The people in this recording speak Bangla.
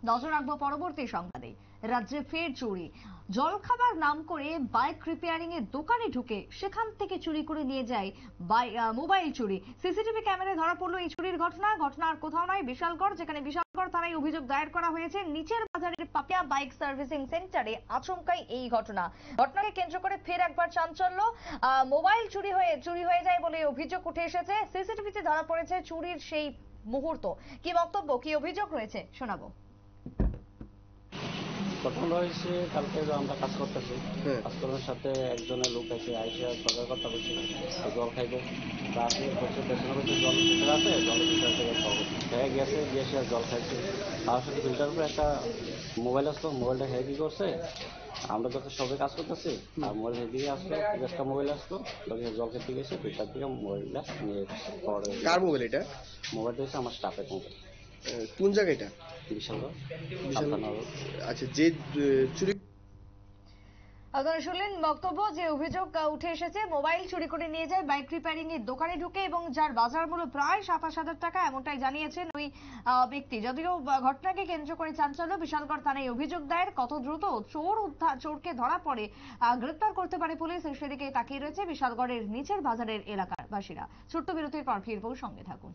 নজর রাখবো পরবর্তী সংবাদে। রাজ্যে ফের চুরি। জলখাবার নাম করে বাইক রিপেয়ারিং এর দোকানে ঢুকে সেখান থেকে চুরি করে নিয়ে যায় মোবাইল চুরি। সিসিটিভি ক্যামেরায় ধরা পড়লো এই চুরির ঘটনার কোথাও নয় বিশালগড়, যেখানে বিশালগড় থানায় অভিযোগ দায়ের করা হয়েছে। নিচের বাজারের পাপিয়া বাইক সার্ভিসিং সেন্টারে আচমকাই এই ঘটনাকে কেন্দ্র করে ফের একবার চাঞ্চল্য। মোবাইল চুরি হয়ে যায় বলে অভিযোগ উঠে এসেছে। সিসিটিভিতে ধরা পড়েছে চুরির সেই মুহূর্ত। কি বক্তব্য, কি অভিযোগ রয়েছে শোনাবো। ঘটনা হয়েছে কালকে আমরা কাজ করতেছি, কাজ করার সাথে একজনের লোক এসে আইসে সরকার কথা বলছে জল খাইব, তা আসলে হচ্ছে পেছনে পেছনে জল ফিল্টার আছে, জলের ফিল্টার থেকে হয়ে গেছে, গিয়ে সে জল খাইছে। তার সাথে ফিল্টার উপরে একটা মোবাইল আসতো, মোবাইলটা হ্যাঁ কি করছে, আমরা যত সবাই কাজ করতেছি আর মোবাইল দিকে আসলো, একটা মোবাইল আসলো, জল খেতে গেছে, ফিল্টার থেকে মোবাইলটা নিয়ে পাওয়া গেছে। কার মোবাইল এটা? মোবাইলটা হচ্ছে আমার স্টাফের মোবাইল। কোন জায়গা এটা? বিশালগড়। আচ্ছা, যে চুরি আপনারা শুনলেন বক্তব্য, যে অভিযোগ উঠে এসেছে মোবাইল চুরি করে নিয়ে যায় বাইক রিপেয়ারিং এর দোকানে ঢুকে এবং যার বাজার মূল্য প্রায় 27,000 টাকা, এমনটাই জানিয়েছেন ওই ব্যক্তি। যদিও ঘটনাকে কেন্দ্র করে চাঞ্চল্য, বিশালগড় থানায় অভিযোগ দায়ের। কত দ্রুত চোরকে ধরা পড়ে গ্রেপ্তার করতে পারে পুলিশ, সেদিকে তাকিয়ে রয়েছে বিশালগড়ের নিচের বাজারের এলাকার বাসীরা। ছোট্ট বিরতির পর ফিরবো, সঙ্গে থাকুন।